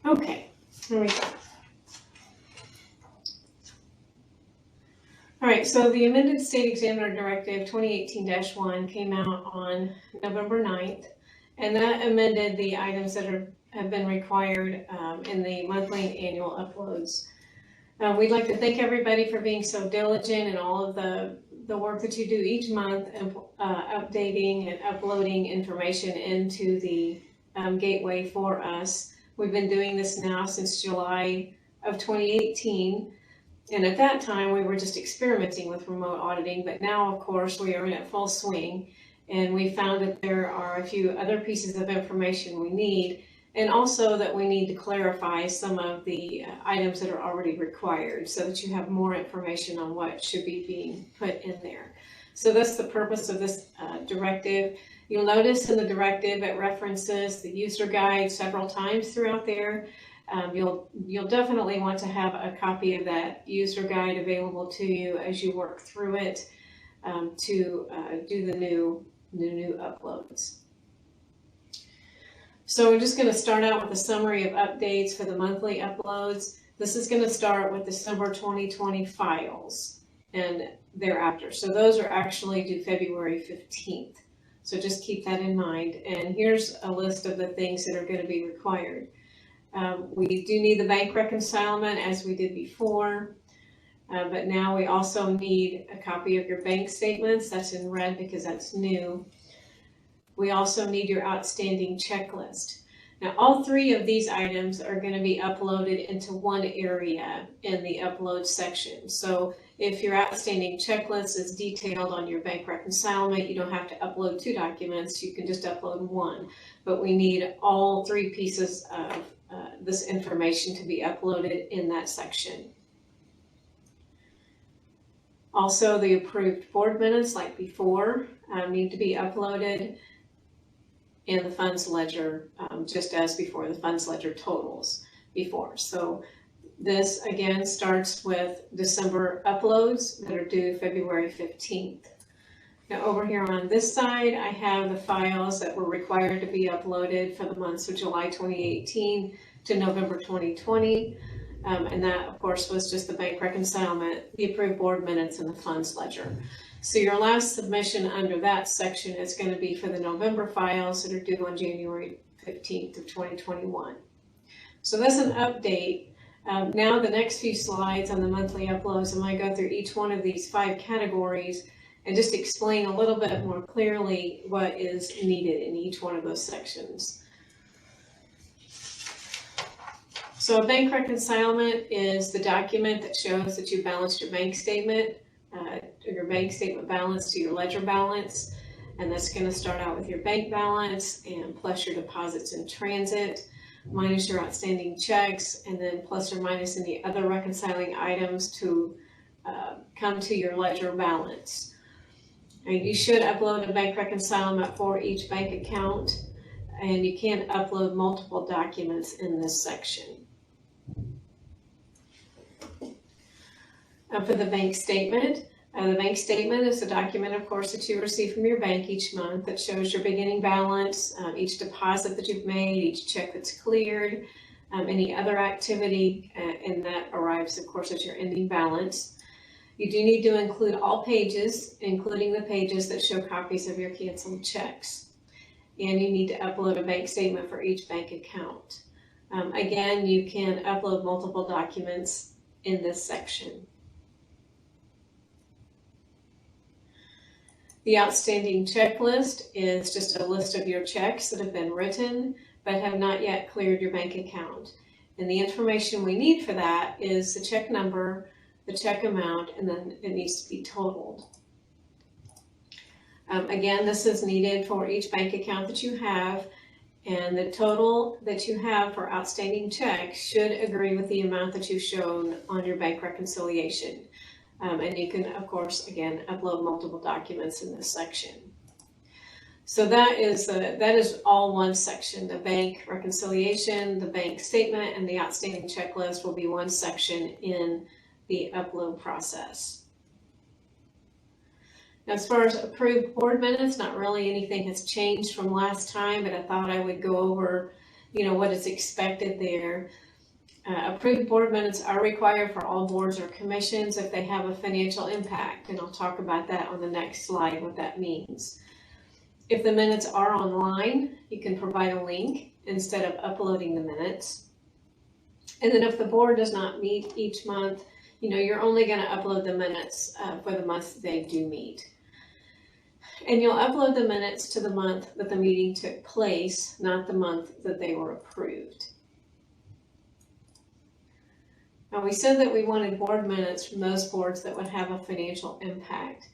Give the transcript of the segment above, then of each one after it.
Okay, here we go. All right, so the amended State Examiner Directive 2018-1 came out on November 9th, and that amended the items that have been required in the monthly and annual uploads. We'd like to thank everybody for being so diligent and all of the work that you do each month and updating and uploading information into the gateway for us. We've been doing this now since July of 2018. And at that time, we were just experimenting with remote auditing, but now, of course, we are in full swing, and we found that there are a few other pieces of information we need, and also that we need to clarify some of the items that are already required so that you have more information on what should be being put in there. So that's the purpose of this directive. You'll notice in the directive it references the user guide several times throughout there. You'll definitely want to have a copy of that user guide available to you as you work through it to do the new uploads. So we're just going to start out with a summary of updates for the monthly uploads. This is going to start with December 2020 files and thereafter. So those are actually due February 15th. So just keep that in mind. And here's a list of the things that are going to be required. We do need the bank reconcilement as we did before, but now we also need a copy of your bank statements. That's in red because that's new. We also need your outstanding checklist. Now, all three of these items are going to be uploaded into one area in the upload section. So if your outstanding checklist is detailed on your bank reconcilement, you don't have to upload 2 documents, you can just upload 1. But we need all 3 pieces of this information to be uploaded in that section. Also, the approved board minutes, like before, need to be uploaded in the Fundsledger, just as before, the Fundsledger totals before. So this again starts with December uploads that are due February 15th. Now over here on this side, I have the files that were required to be uploaded for the months of July 2018 to November 2020. And that, of course, was just the bank reconcilement, the approved board minutes, and the Fundsledger. So your last submission under that section is going to be for the November files that are due on January 15th of 2021. So that's an update. Now the next few slides on the monthly uploads, I'm going to go through each one of these 5 categories and just explain a little bit more clearly what is needed in each one of those sections. So a bank reconcilement is the document that shows that you balanced your bank statement, your bank statement balance to your ledger balance, and that's going to start out with your bank balance and plus your deposits in transit, minus your outstanding checks, and then plus or minus any other reconciling items to come to your ledger balance. And you should upload a bank reconcilement for each bank account, and you can't upload multiple documents in this section. For the bank statement is a document, of course, that you receive from your bank each month that shows your beginning balance, each deposit that you've made, each check that's cleared, any other activity, and that arrives, of course, at your ending balance. You do need to include all pages, including the pages that show copies of your canceled checks. And you need to upload a bank statement for each bank account. Again, you can upload multiple documents in this section. The outstanding checklist is just a list of your checks that have been written but have not yet cleared your bank account. And the information we need for that is the check number, the check amount, and then it needs to be totaled. Again, this is needed for each bank account that you have, and the total that you have for outstanding checks should agree with the amount that you've shown on your bank reconciliation. And you can, of course, again, upload multiple documents in this section. So that is all one section. The bank reconciliation, the bank statement, and the outstanding checklist will be one section in the upload process. Now, as far as approved board minutes, not really anything has changed from last time, but I thought I would go over what is expected there. Approved board minutes are required for all boards or commissions if they have a financial impact, and I'll talk about that on the next slide, what that means. If the minutes are online, you can provide a link instead of uploading the minutes. And then if the board does not meet each month, you're only going to upload the minutes for the months they do meet. And you'll upload the minutes to the month that the meeting took place, not the month that they were approved. Now, we said that we wanted board minutes from those boards that would have a financial impact.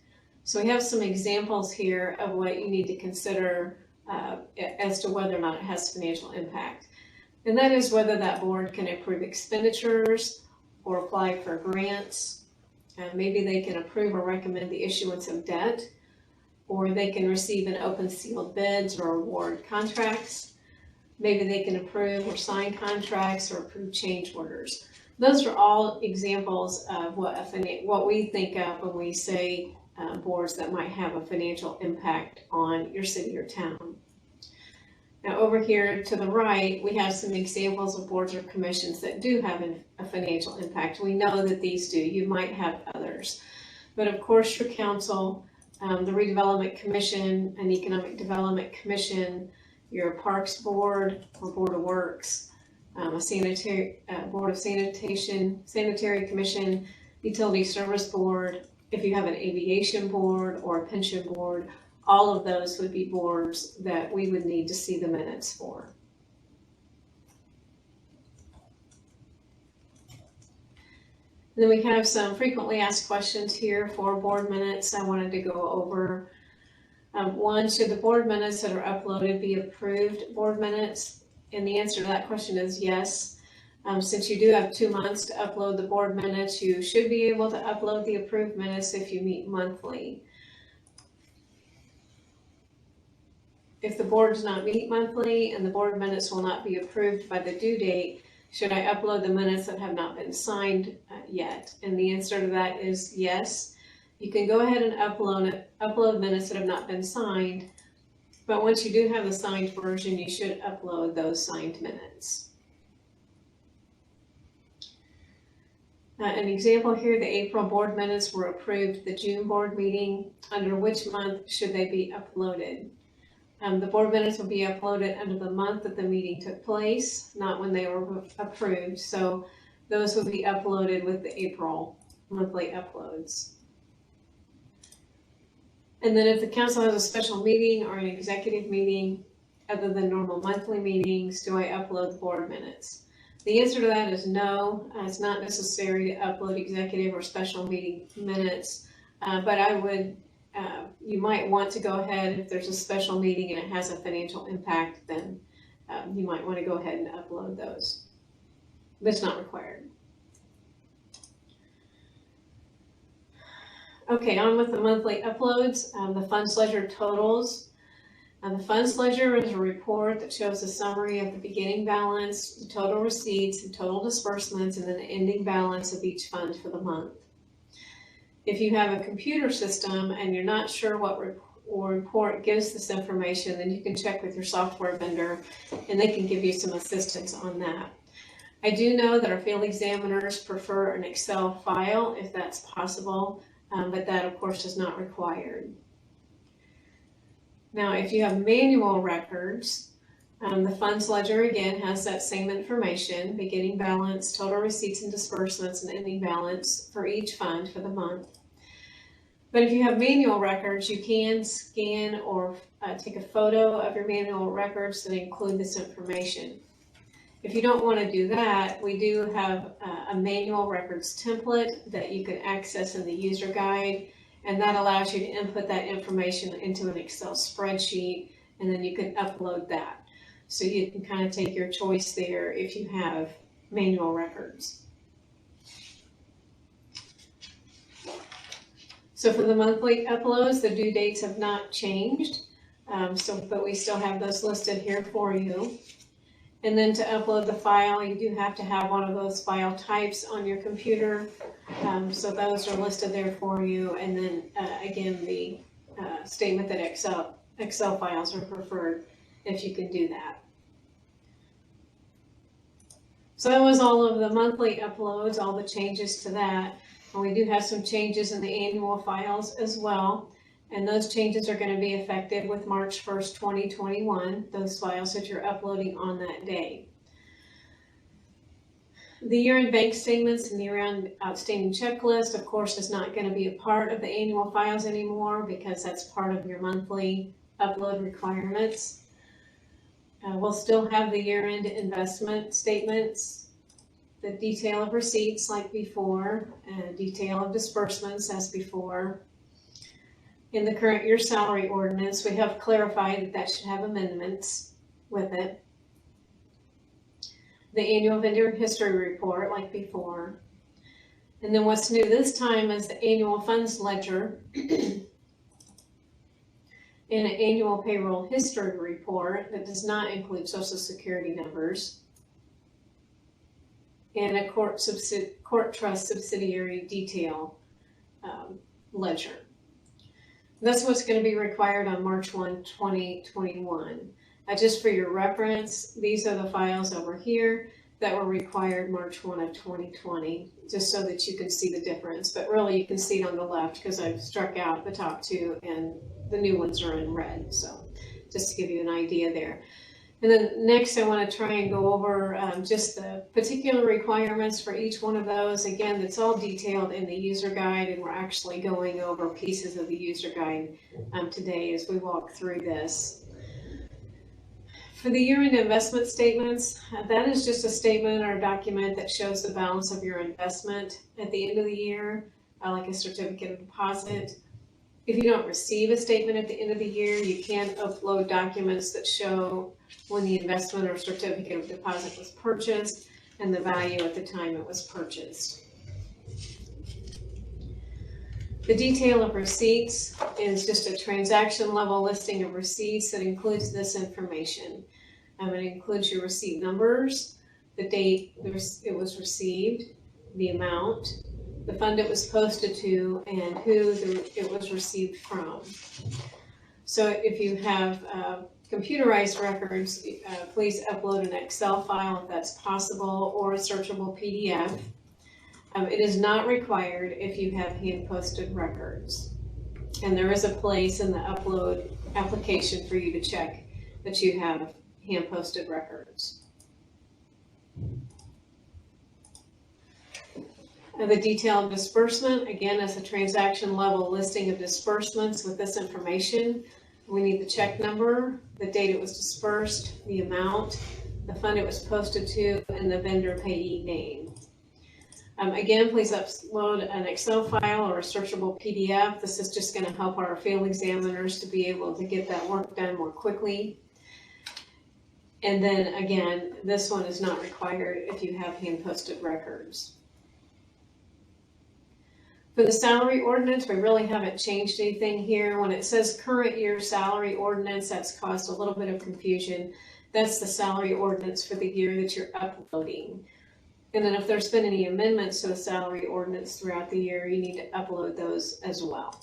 So we have some examples here of what you need to consider as to whether or not it has financial impact. And that is whether that board can approve expenditures or apply for grants. Maybe they can approve or recommend the issuance of debt, or they can receive and open sealed bids or award contracts. Maybe they can approve or sign contracts or approve change orders. Those are all examples of what we think of when we say boards that might have a financial impact on your city or town. Now over here to the right, we have some examples of boards or commissions that do have a financial impact. We know that these do. You might have others. But of course your council, the Redevelopment Commission and Economic Development Commission, your Parks Board or Board of Works, a sanitary Board of Sanitation, Sanitary Commission, Utility Service Board, if you have an aviation board or a pension board, all of those would be boards that we would need to see the minutes for. Then we have some frequently asked questions here for board minutes I wanted to go over. One, should the board minutes that are uploaded be approved board minutes? And the answer to that question is yes. Since you do have 2 months to upload the board minutes, you should be able to upload the approved minutes if you meet monthly. If the board does not meet monthly and the board minutes will not be approved by the due date, should I upload the minutes that have not been signed yet? And the answer to that is yes. You can go ahead and upload minutes that have not been signed, but once you do have the signed version, you should upload those signed minutes. An example here, the April board minutes were approved at the June board meeting. Under which month should they be uploaded? The board minutes will be uploaded under the month that the meeting took place, not when they were approved. So those will be uploaded with the April monthly uploads. And then if the council has a special meeting or an executive meeting, other than normal monthly meetings, do I upload the board minutes? The answer to that is no. It's not necessary to upload executive or special meeting minutes, but I would, you might want to go ahead if there's a special meeting and it has a financial impact, then you might want to go ahead and upload those, but it's not required. Okay, on with the monthly uploads, the Fundsledger totals. The Fundsledger is a report that shows a summary of the beginning balance, the total receipts, the total disbursements, and then the ending balance of each fund for the month. If you have a computer system and you're not sure what report gives this information, then you can check with your software vendor and they can give you some assistance on that. I do know that our field examiners prefer an Excel file if that's possible, but that of course is not required. Now, if you have manual records, the Fundsledger again has that same information, beginning balance, total receipts and disbursements, and ending balance for each fund for the month. But if you have manual records, you can scan or take a photo of your manual records that include this information. If you don't want to do that, we do have a manual records template that you can access in the user guide, and that allows you to input that information into an Excel spreadsheet, and then you can upload that. So you can kind of take your choice there if you have manual records. So for the monthly uploads, the due dates have not changed, but we still have those listed here for you. And then to upload the file, you do have to have one of those file types on your computer. So those are listed there for you. And then again, the statement that Excel files are preferred if you can do that. So that was all of the monthly uploads, all the changes to that. And we do have some changes in the annual files as well. And those changes are going to be effective with March 1st, 2021, those files that you're uploading on that day. The year-end bank statements and the year-end outstanding checklist, of course, is not going to be a part of the annual files anymore because that's part of your monthly upload requirements. We'll still have the year-end investment statements, the detail of receipts like before, and detail of disbursements as before. In the current year salary ordinance, we have clarified that that should have amendments with it. The annual vendor history report like before. And then what's new this time is the annual funds ledger and an annual payroll history report that does not include social security numbers, and a court trust subsidiary detail ledger. That's what's going to be required on March 1, 2021. Just for your reference, these are the files over here that were required March 1 of 2020, just so that you can see the difference. But really you can see it on the left because I've struck out the top two and the new ones are in red. So just to give you an idea there. And then next I want to try and go over just the particular requirements for each one of those. Again, it's all detailed in the user guide, and we're actually going over pieces of the user guide today as we walk through this. For the year-end investment statements, that is just a statement or a document that shows the balance of your investment at the end of the year, like a certificate of deposit. If you don't receive a statement at the end of the year, you can upload documents that show when the investment or certificate of deposit was purchased and the value at the time it was purchased. The detail of receipts is just a transaction level listing of receipts that includes this information. It includes your receipt numbers, the date it was received, the amount, the fund it was posted to, and who it was received from. So if you have computerized records, please upload an Excel file if that's possible, or a searchable PDF. It is not required if you have hand-posted records. And there is a place in the upload application for you to check that you have hand-posted records. The detailed disbursement, again, is a transaction level listing of disbursements with this information. We need the check number, the date it was dispersed, the amount, the fund it was posted to, and the vendor payee name. Again, please upload an Excel file or a searchable PDF. This is just going to help our field examiners to be able to get that work done more quickly. And then again, this one is not required if you have hand-posted records. For the salary ordinance, we really haven't changed anything here. When it says current year salary ordinance, that's caused a little bit of confusion. That's the salary ordinance for the year that you're uploading. And then if there's been any amendments to the salary ordinance throughout the year, you need to upload those as well.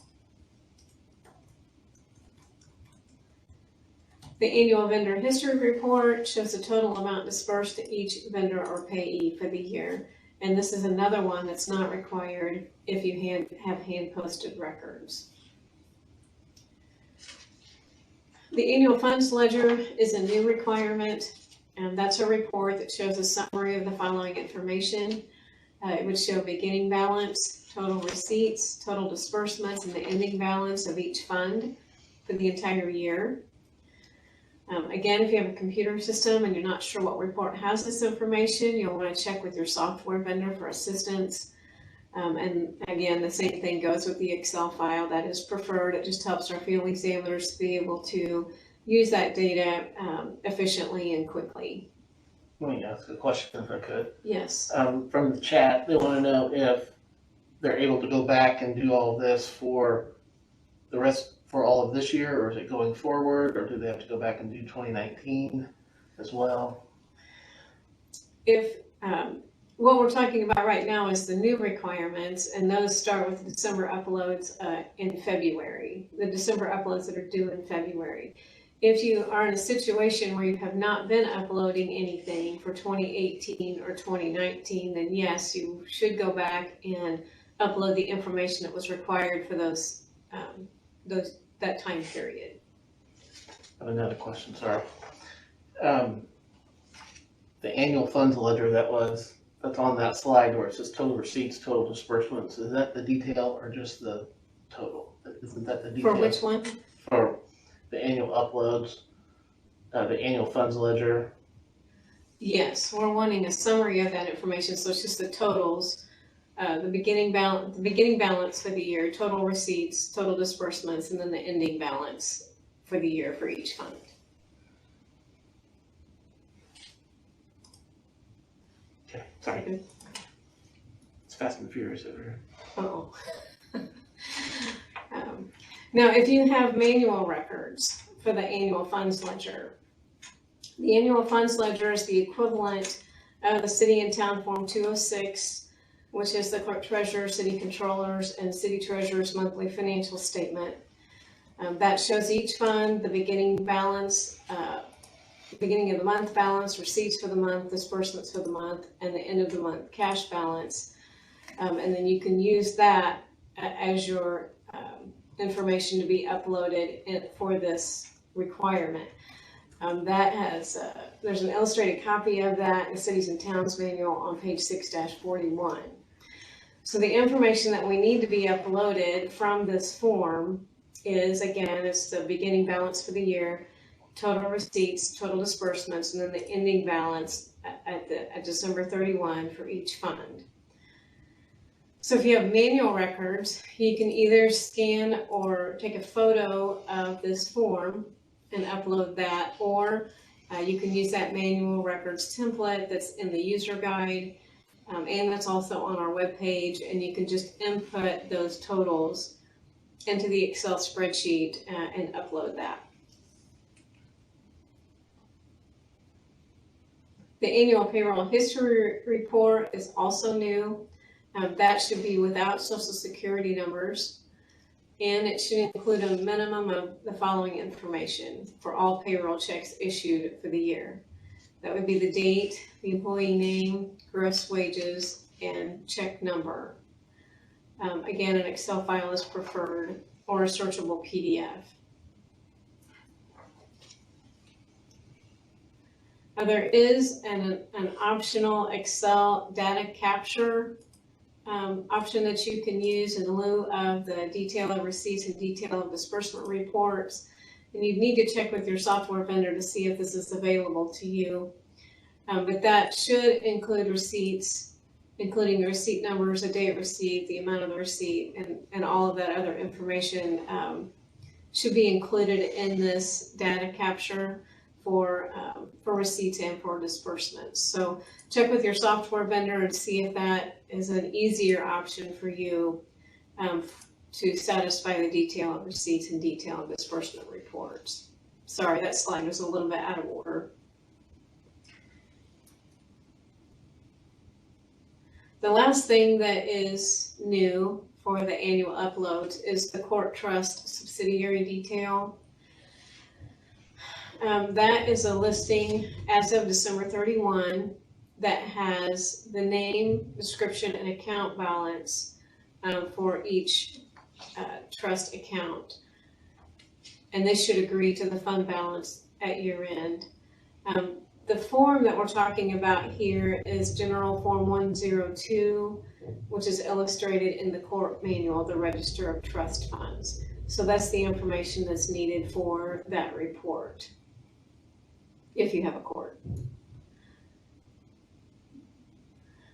The annual vendor history report shows the total amount dispersed to each vendor or payee for the year. And this is another one that's not required if you have hand-posted records. The annual funds ledger is a new requirement, and that's a report that shows a summary of the following information. It would show beginning balance, total receipts, total disbursements, and the ending balance of each fund for the entire year. Again, if you have a computer system and you're not sure what report has this information, you'll want to check with your software vendor for assistance. And again, the same thing goes with the Excel file. That is preferred. It just helps our field examiners to be able to use that data efficiently and quickly. Let me ask a question if I could. Yes. From the chat, they want to know if they're able to go back and do all of this for the rest, for all of this year, or is it going forward, or do they have to go back and do 2019 as well? If what we're talking about right now is the new requirements, and those start with December uploads in February, the December uploads that are due in February. If you are in a situation where you have not been uploading anything for 2018 or 2019, then yes, you should go back and upload the information that was required for that time period. I have another question, sorry. The annual funds ledger that's on that slide where it says total receipts, total disbursements, is that the detail or just the total? Isn't that the detail? For which one? For the annual uploads, the annual funds ledger. Yes, we're wanting a summary of that information, so it's just the totals, the beginning balance for the year, total receipts, total disbursements, and then the ending balance for the year for each fund. Okay, sorry. It's Fast and Furious over here. Uh-oh. Now, if you have manual records for the annual funds ledger, the annual funds ledger is the equivalent of the city and town form 206, which is the clerk treasurer, city controllers, and city treasurer's monthly financial statement. That shows each fund, the beginning balance, beginning of the month balance, receipts for the month, disbursements for the month, and the end of the month cash balance. And then you can use that as your information to be uploaded for this requirement. There's an illustrated copy of that in the Cities and Towns Manual on page 6-41. So the information that we need to be uploaded from this form is, again, it's the beginning balance for the year, total receipts, total disbursements, and then the ending balance at December 31 for each fund. So if you have manual records, you can either scan or take a photo of this form and upload that, or you can use that manual records template that's in the user guide, and that's also on our webpage, and you can just input those totals into the Excel spreadsheet and upload that. The annual payroll history report is also new. That should be without social security numbers, and it should include a minimum of the following information for all payroll checks issued for the year. That would be the date, the employee name, gross wages, and check number. Again, an Excel file is preferred, or a searchable PDF. There is an optional Excel data capture option that you can use in lieu of the detail of receipts and detail of disbursement reports. And you need to check with your software vendor to see if this is available to you. But that should include receipts, including the receipt numbers, the date received, the amount of the receipt, and all of that other information should be included in this data capture for receipts and for disbursements. So check with your software vendor and see if that is an easier option for you to satisfy the detail of receipts and detail of disbursement reports. Sorry, that slide was a little bit out of order. The last thing that is new for the annual uploads is the court trust subsidiary detail. That is a listing as of December 31 that has the name, description, and account balance for each trust account. And they should agree to the fund balance at year end. The form that we're talking about here is General Form 102, which is illustrated in the court manual, the Register of Trust Funds. So that's the information that's needed for that report, if you have a court.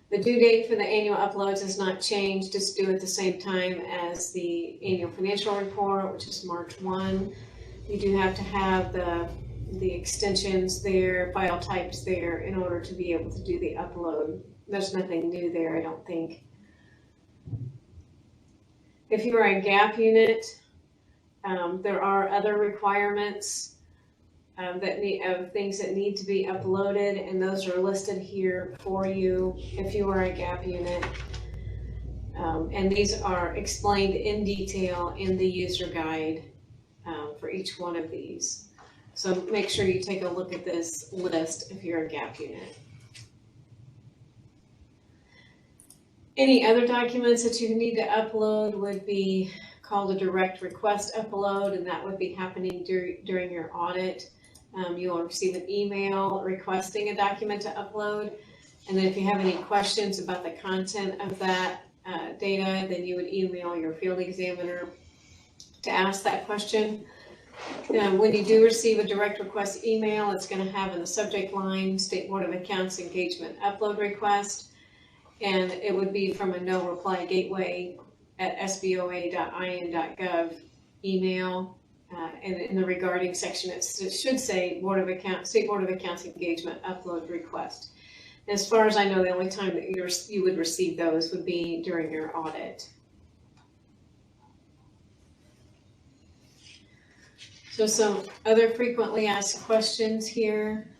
The due date for the annual uploads has not changed, just due at the same time as the annual financial report, which is March 1. You do have to have the extensions there, file types there, in order to be able to do the upload. There's nothing new there, I don't think. If you are a gap unit, there are other requirements of things that need to be uploaded, and those are listed here for you if you are a gap unit. And these are explained in detail in the user guide for each one of these. So make sure you take a look at this list if you're a GAP unit. Any other documents that you need to upload would be called a direct request upload, and that would be happening during your audit. You'll receive an email requesting a document to upload, and then if you have any questions about the content of that data, then you would email your field examiner to ask that question. When you do receive a direct request email, it's going to have in the subject line State Board of Accounts Engagement Upload Request. And it would be from a no reply gateway at sboa.in.gov email. And in the regarding section, it should say State Board of Accounts Engagement Upload Request. As far as I know, the only time that you would receive those would be during your audit. So some other frequently asked questions here.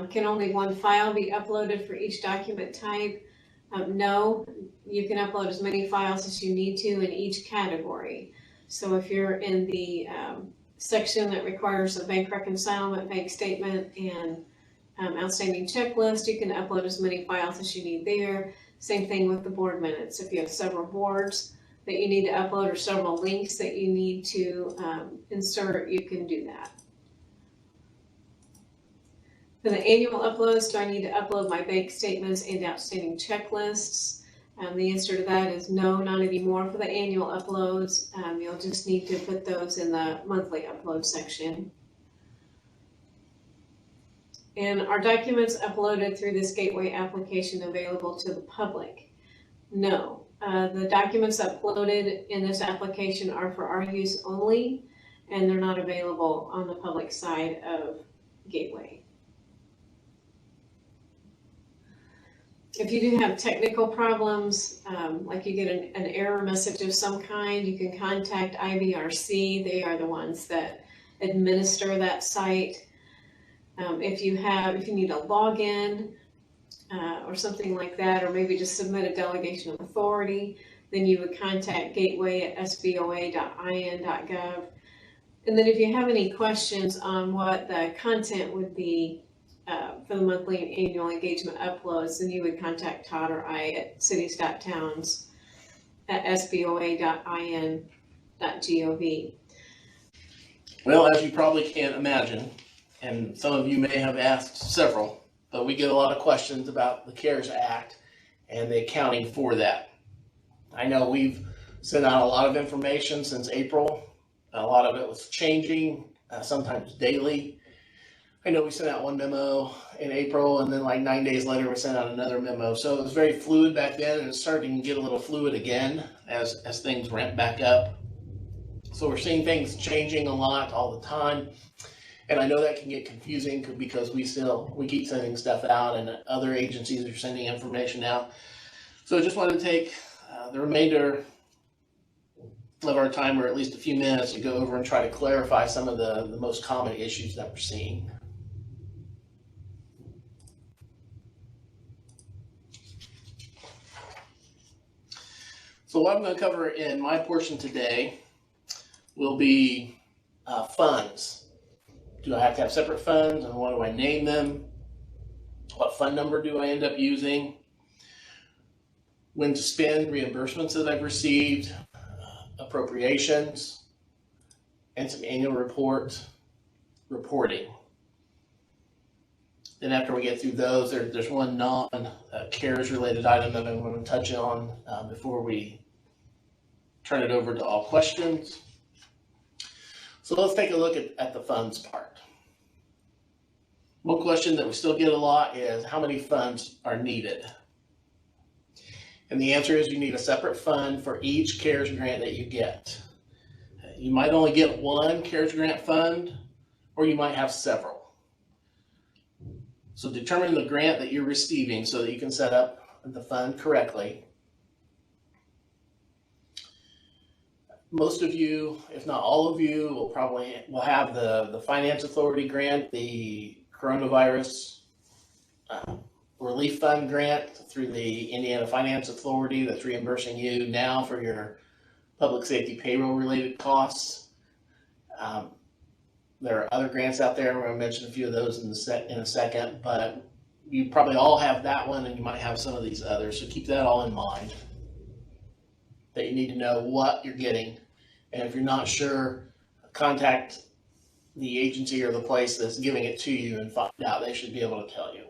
Can only one file be uploaded for each document type? No, you can upload as many files as you need to in each category. So if you're in the section that requires a bank reconcilement, bank statement, and outstanding checklist, you can upload as many files as you need there. Same thing with the board minutes. If you have several boards that you need to upload or several links that you need to insert, you can do that. For the annual uploads, do I need to upload my bank statements and outstanding checklists? The answer to that is no, not anymore for the annual uploads. You'll just need to put those in the monthly upload section. And are documents uploaded through this gateway application available to the public? No. The documents uploaded in this application are for our use only, and they're not available on the public side of Gateway. If you do have technical problems, like you get an error message of some kind, you can contact IVRC. They are the ones that administer that site. If you need a login or something like that, or maybe just submit a delegation of authority, then you would contact gateway@sboa.in.gov. And then if you have any questions on what the content would be for the monthly and annual engagement uploads, then you would contact Todd or I at cities.towns@sboa.in.gov. Well, as you probably can't imagine, and some of you may have asked several, but we get a lot of questions about the CARES Act and the accounting for that. I know we've sent out a lot of information since April. A lot of it was changing, sometimes daily. I know we sent out one memo in April, and then like 9 days later, we sent out another memo. So it was very fluid back then, and it's starting to get a little fluid again as things ramp back up. So we're seeing things changing a lot all the time. And I know that can get confusing because we keep sending stuff out, and other agencies are sending information out. So I just wanted to take the remainder of our time, or at least a few minutes, to go over and try to clarify some of the most common issues that we're seeing. So what I'm going to cover in my portion today will be funds. Do I have to have separate funds, and what do I name them? What fund number do I end up using? When to spend reimbursements that I've received, appropriations, and some annual reporting. Then after we get through those, there's one non-CARES related item that I'm going to touch on before we turn it over to all questions. So let's take a look at the funds part. One question that we still get a lot is how many funds are needed? And the answer is you need a separate fund for each CARES grant that you get. You might only get one CARES grant fund, or you might have several. So determine the grant that you're receiving so that you can set up the fund correctly. Most of you, if not all of you, will have the Finance Authority grant, the Coronavirus Relief Fund grant through the Indiana Finance Authority that's reimbursing you now for your public safety payroll related costs. The There are other grants out there. We're going to mention a few of those in a second, but you probably all have that one, and you might have some of these others. So keep that all in mind, that you need to know what you're getting. And if you're not sure, contact the agency or the place that's giving it to you and find out. They should be able to tell you.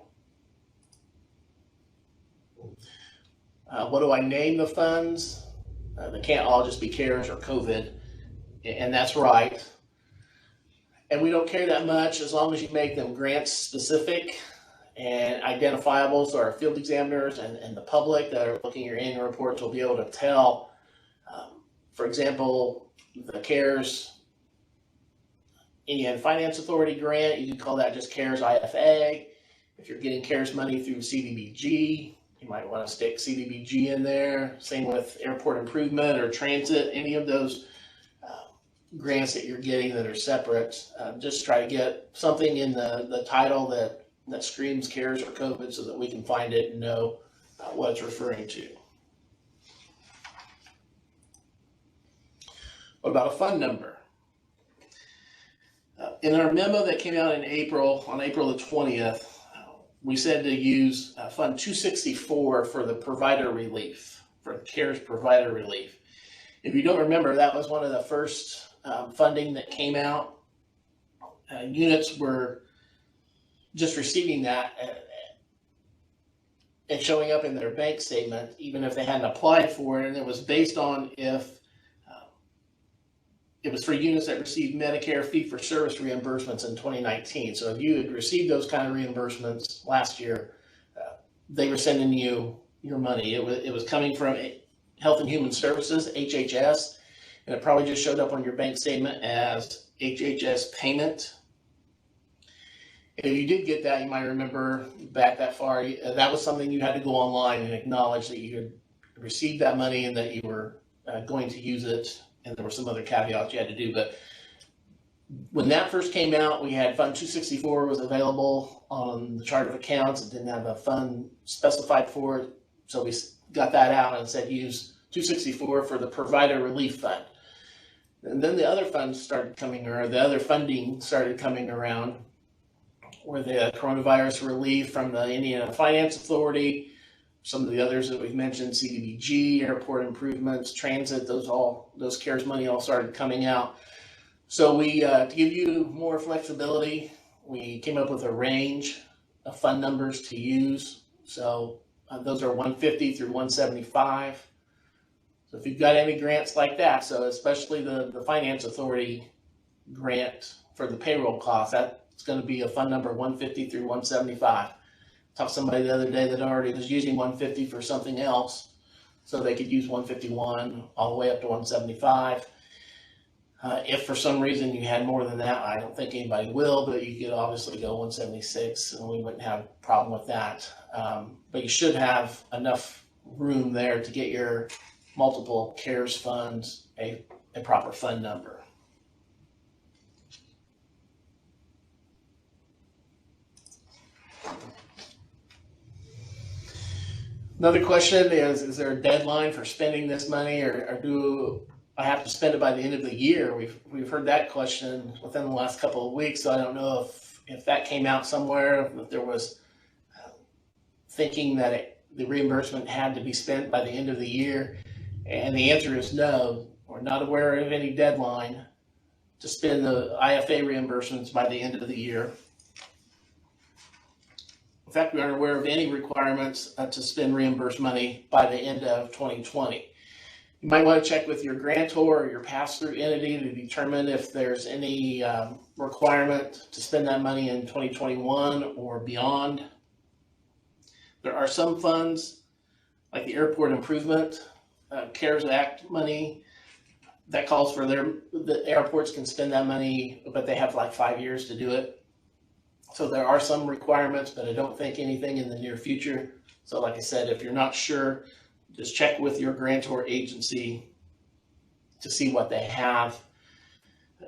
What do I name the funds? They can't all just be CARES or COVID, and that's right. And we don't care that much as long as you make them grant specific and identifiable, so our field examiners and the public that are looking at your annual reports will be able to tell. For example, the CARES Indiana Finance Authority grant, you can call that just CARES IFA. If you're getting CARES money through CDBG, you might want to stick CDBG in there. Same with airport improvement or transit, any of those grants that you're getting that are separate. Just try to get something in the title that screams CARES or COVID so that we can find it and know what it's referring to. What about a fund number? In our memo that came out in April, on April the 20th, we said to use Fund 264 for the provider relief, for CARES provider relief. If you don't remember, that was one of the first funding that came out. Units were just receiving that and showing up in their bank statement, even if they hadn't applied for it, and it was based on if it was for units that received Medicare fee-for-service reimbursements in 2019. So if you had received those kind of reimbursements last year, they were sending you your money. It was coming from Health and Human Services, HHS, and it probably just showed up on your bank statement as HHS payment. And if you did get that, you might remember back that far, that was something you had to go online and acknowledge that you had received that money and that you were going to use it. And there were some other caveats you had to do. But when that first came out, we had Fund 264 was available on the chart of accounts. It didn't have a fund specified for it. So we got that out and said use 264 for the provider relief fund. And then the other funds started coming, or the other funding started coming around, where the coronavirus relief from the Indiana Finance Authority, some of the others that we've mentioned, CDBG, airport improvements, transit, those CARES money all started coming out. So we, to give you more flexibility, we came up with a range of fund numbers to use. So those are 150 through 175. So if you've got any grants like that, so especially the Finance Authority grant for the payroll cost, that's going to be a fund number 150 through 175. Talked to somebody the other day that already was using 150 for something else, so they could use 151 all the way up to 175. If for some reason you had more than that, I don't think anybody will, but you could obviously go 176 and we wouldn't have a problem with that. But you should have enough room there to get your multiple CARES funds a proper fund number. Another question is there a deadline for spending this money, or do I have to spend it by the end of the year? We've heard that question within the last couple of weeks, so I don't know if that came out somewhere, if there was thinking that the reimbursement had to be spent by the end of the year. And the answer is no. We're not aware of any deadline to spend the IFA reimbursements by the end of the year. In fact, we aren't aware of any requirements to spend reimbursed money by the end of 2020. You might want to check with your grantor or your pass-through entity to determine if there's any requirement to spend that money in 2021 or beyond. There are some funds, like the airport improvement, CARES Act money, that calls for the airports can spend that money, but they have like 5 years to do it. So there are some requirements, but I don't think anything in the near future. So like I said, if you're not sure, just check with your grantor agency to see what they have.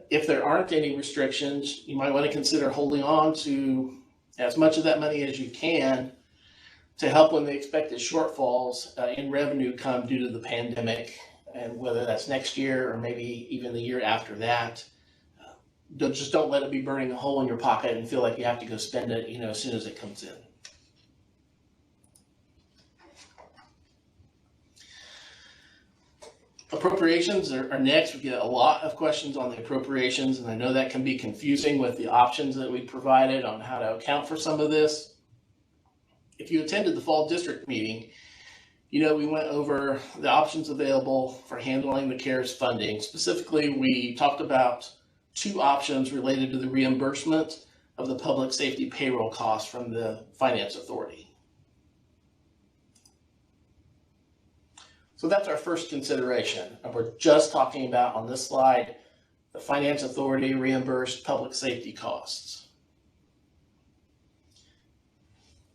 If there aren't any restrictions, you might want to consider holding on to as much of that money as you can to help when the expected shortfalls in revenue come due to the pandemic, and whether that's next year or maybe even the year after that. just don't let it be burning a hole in your pocket and feel like you have to go spend it, as soon as it comes in. Appropriations are next. We get a lot of questions on the appropriations, and I know that can be confusing with the options that we provided on how to account for some of this. If you attended the fall district meeting, we went over the options available for handling the CARES funding. Specifically, we talked about 2 options related to the reimbursement of the public safety payroll costs from the Finance Authority. So that's our first consideration. And we're just talking about on this slide, the Finance Authority reimbursed public safety costs.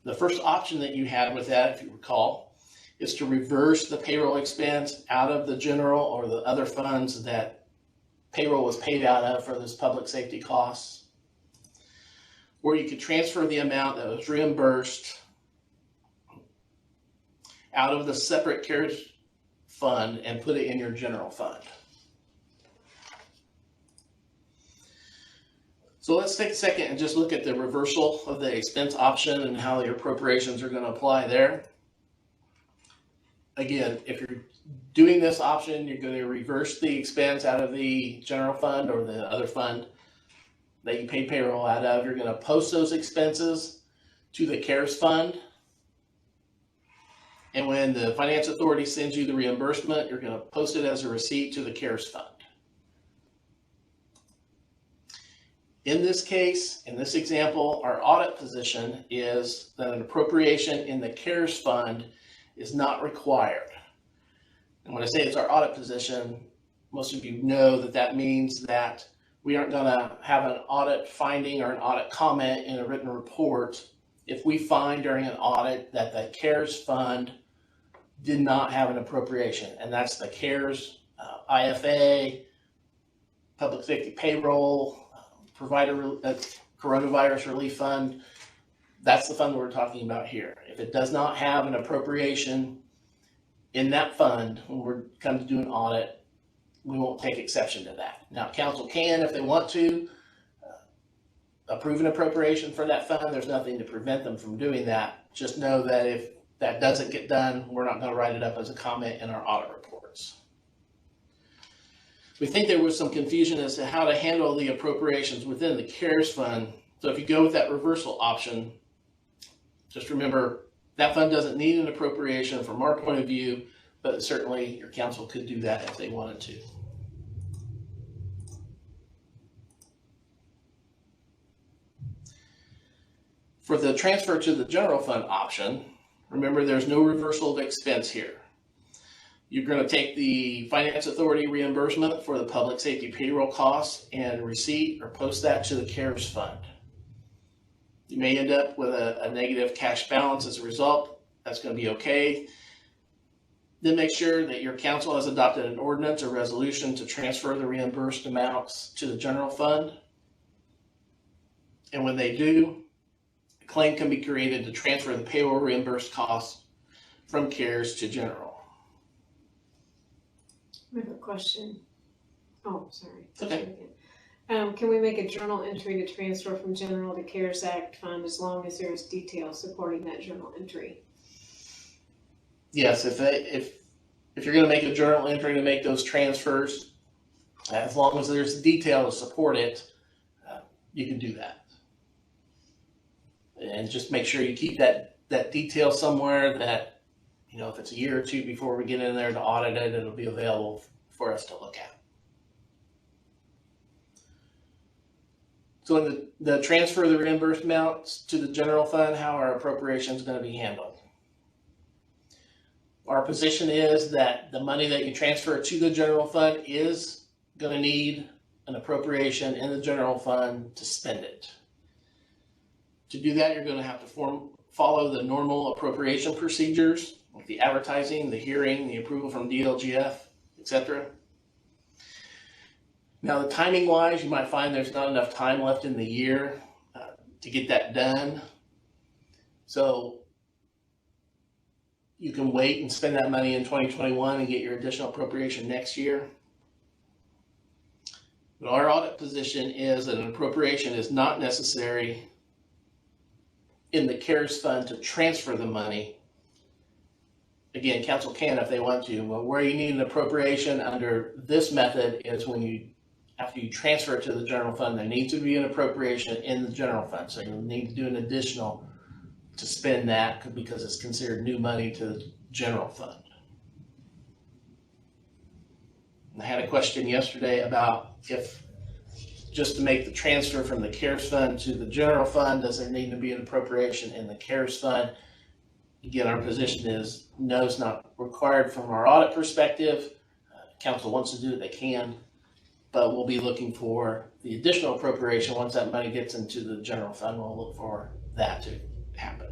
The first option that you had with that, if you recall, is to reverse the payroll expense out of the general or the other funds that payroll was paid out of for those public safety costs. Or you could transfer the amount that was reimbursed out of the separate CARES fund and put it in your general fund. So let's take a second and just look at the reversal of the expense option and how the appropriations are going to apply there. Again, if you're doing this option, you're going to reverse the expense out of the general fund or the other fund that you paid payroll out of. You're going to post those expenses to the CARES fund. And when the Finance Authority sends you the reimbursement, you're going to post it as a receipt to the CARES fund. In this case, in this example, our audit position is that an appropriation in the CARES fund is not required. And when I say it's our audit position, most of you know that that means that we aren't going to have an audit finding or an audit comment in a written report if we find during an audit that the CARES fund did not have an appropriation. And that's the CARES, IFA, Public Safety Payroll, Coronavirus Relief Fund. That's the fund we're talking about here. If it does not have an appropriation in that fund, when we're come to do an audit, we won't take exception to that. Now, council can, if they want to, approve an appropriation for that fund. There's nothing to prevent them from doing that. Just know that if that doesn't get done, we're not going to write it up as a comment in our audit reports. We think there was some confusion as to how to handle the appropriations within the CARES fund. So if you go with that reversal option, just remember that fund doesn't need an appropriation from our point of view, but certainly your council could do that if they wanted to. For the transfer to the general fund option, remember there's no reversal of expense here. You're going to take the Finance Authority reimbursement for the public safety payroll costs and receipt or post that to the CARES fund. You may end up with a negative cash balance as a result. That's going to be okay. Then make sure that your council has adopted an ordinance or resolution to transfer the reimbursed amounts to the general fund. And when they do, a claim can be created to transfer the payroll reimbursed costs from CARES to general. I have a question. Oh, sorry. Okay. Can we make a journal entry to transfer from general to CARES Act fund as long as there's details supporting that journal entry? Yes, if you're going to make a journal entry to make those transfers, as long as there's detail to support it, you can do that. And just make sure you keep that detail somewhere that, if it's a year or two before we get in there to audit it, it'll be available for us to look at. So in the transfer of the reimbursed amounts to the general fund, how our appropriation is going to be handled. Our position is that the money that you transfer to the general fund is going to need an appropriation in the general fund to spend it. To do that, you're going to have to follow the normal appropriation procedures, like the advertising, the hearing, the approval from DLGF, etc. Now, the timing wise, you might find there's not enough time left in the year to get that done. So you can wait and spend that money in 2021 and get your additional appropriation next year. But our audit position is that an appropriation is not necessary in the CARES fund to transfer the money. Again, council can if they want to, but where you need an appropriation under this method is when you, after you transfer it to the general fund, there needs to be an appropriation in the general fund. So you'll need to do an additional to spend that because it's considered new money to the general fund. I had a question yesterday about if just to make the transfer from the CARES fund to the general fund, does there need to be an appropriation in the CARES fund? Again, our position is no, it's not required from our audit perspective. Council wants to do it, they can, but we'll be looking for the additional appropriation. Once that money gets into the general fund, we'll look for that to happen.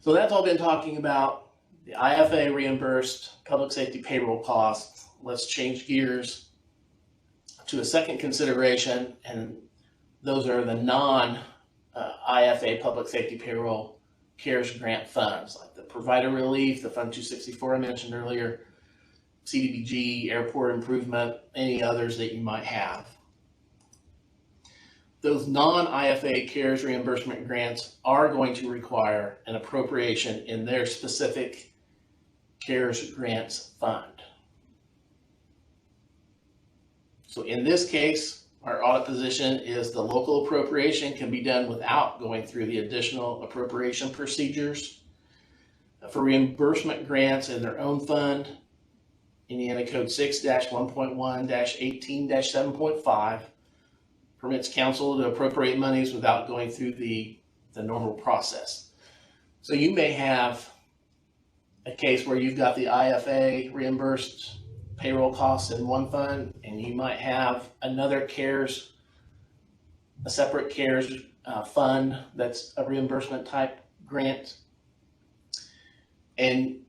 So that's all been talking about the IFA reimbursed public safety payroll costs. Let's change gears to a second consideration, and those are the non-IFA public safety payroll CARES grant funds, like the provider relief, the Fund 264 I mentioned earlier, CDBG, airport improvement, any others that you might have. Those non-IFA CARES reimbursement grants are going to require an appropriation in their specific CARES grants fund. So in this case, our audit position is the local appropriation can be done without going through the additional appropriation procedures. For reimbursement grants in their own fund, Indiana Code 6-1.1-18-7.5 permits council to appropriate monies without going through the normal process. So you may have a case where you've got the IFA reimbursed payroll costs in one fund, and you might have another CARES, a separate CARES fund that's a reimbursement type grant, and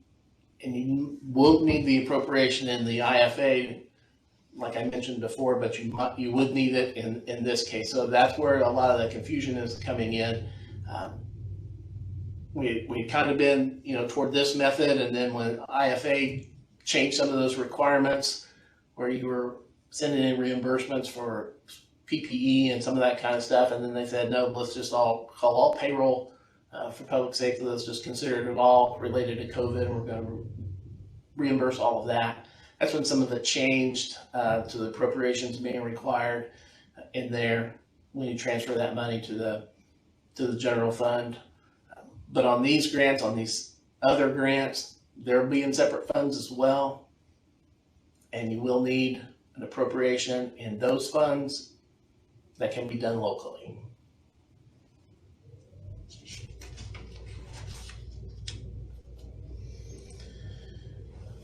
you won't need the appropriation in the IFA, like I mentioned before, but you would need it in this case. So that's where a lot of the confusion is coming in. We've kind of been, toward this method, and then when IFA changed some of those requirements where you were sending in reimbursements for PPE and some of that kind of stuff, and then they said, no, let's just call all payroll for public safety, let's just consider it all related to COVID, and we're going to reimburse all of that. That's when some of it changed to the appropriations being required in there when you transfer that money to the general fund. But on these grants, on these other grants, they'll be in separate funds as well, and you will need an appropriation in those funds that can be done locally.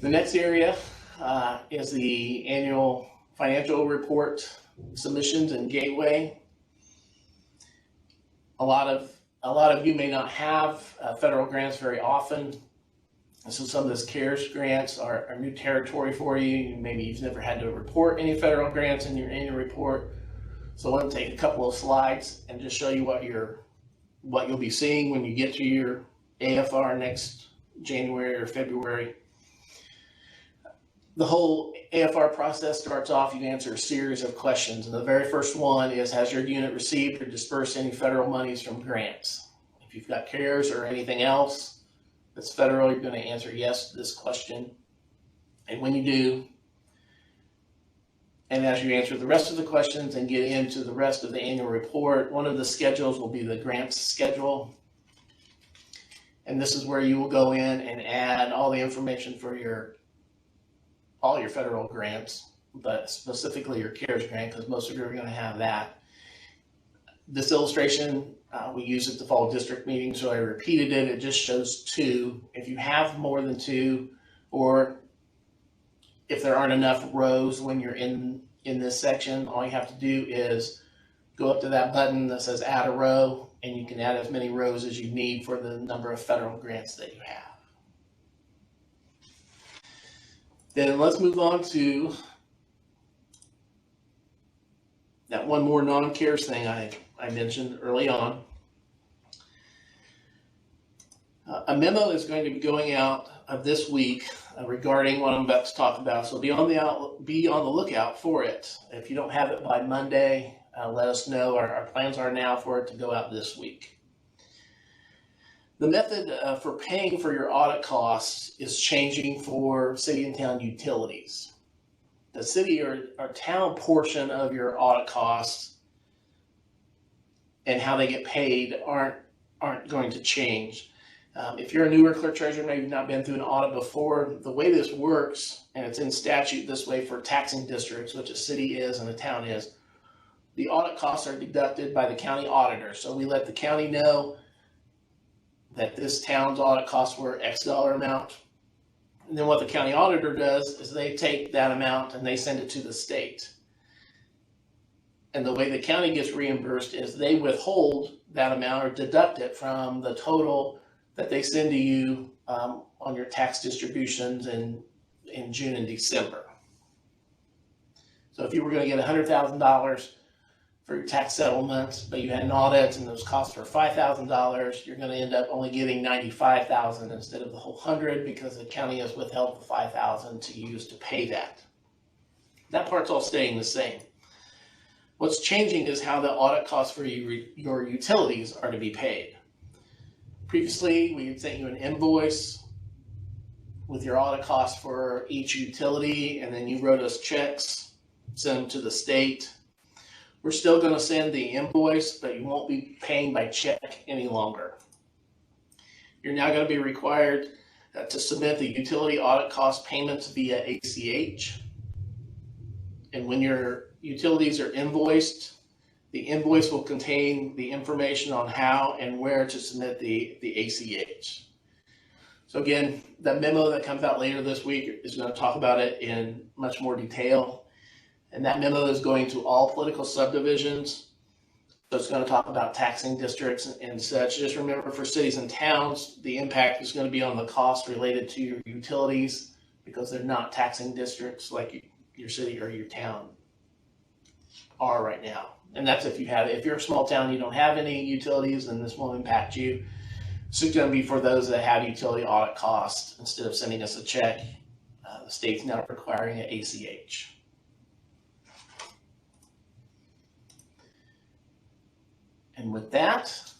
The next area is the annual financial report submissions and gateway. A lot of you may not have federal grants very often. So some of those CARES grants are new territory for you. Maybe you've never had to report any federal grants in your annual report. So I want to take a couple of slides and just show you what you'll be seeing when you get to your AFR next January or February. The whole AFR process starts off, you answer a series of questions. And the very first one is, has your unit received or dispersed any federal monies from grants? If you've got CARES or anything else that's federal, you're going to answer yes to this question. And when you do, and as you answer the rest of the questions and get into the rest of the annual report, one of the schedules will be the grants schedule. And this is where you will go in and add all the information for all your federal grants, but specifically your CARES grant, because most of you are going to have that. This illustration, we use at the fall district meeting, so I repeated it. It just shows two. If you have more than two, or if there aren't enough rows when you're in this section, all you have to do is go up to that button that says add a row, and you can add as many rows as you need for the number of federal grants that you have. Then let's move on to that one more non-CARES thing I mentioned early on. A memo is going to be going out of this week regarding what I'm about to talk about. So be on the lookout for it. If you don't have it by Monday, let us know. Our plans are now for it to go out this week. The method for paying for your audit costs is changing for city and town utilities. The city or town portion of your audit costs and how they get paid aren't going to change. If you're a newer clerk treasurer, maybe you've not been through an audit before, the way this works, and it's in statute this way for taxing districts, which a city is and a town is, the audit costs are deducted by the county auditor. So we let the county know that this town's audit costs were X dollar amount. And then what the county auditor does is they take that amount and they send it to the state. And the way the county gets reimbursed is they withhold that amount or deduct it from the total that they send to you on your tax distributions in June and December. So if you were going to get $100,000 for your tax settlement, but you had an audit and those costs were $5,000, you're going to end up only getting $95,000 instead of the whole $100 because the county has withheld the $5,000 to use to pay that. That part's all staying the same. What's changing is how the audit costs for your utilities are to be paid. Previously, we had sent you an invoice with your audit costs for each utility, and then you wrote us checks, sent them to the state. We're still going to send the invoice, but you won't be paying by check any longer. You're now going to be required to submit the utility audit cost payments via ACH. And when your utilities are invoiced, the invoice will contain the information on how and where to submit the ACH. So again, that memo that comes out later this week is going to talk about it in much more detail. And that memo is going to all political subdivisions. So it's going to talk about taxing districts and such. Just remember, for cities and towns, the impact is going to be on the cost related to your utilities because they're not taxing districts like your city or your town are right now. And that's if you're a small town, you don't have any utilities, then this won't impact you. So it's going to be for those that have utility audit costs. Instead of sending us a check, the state's now requiring an ACH. And with that,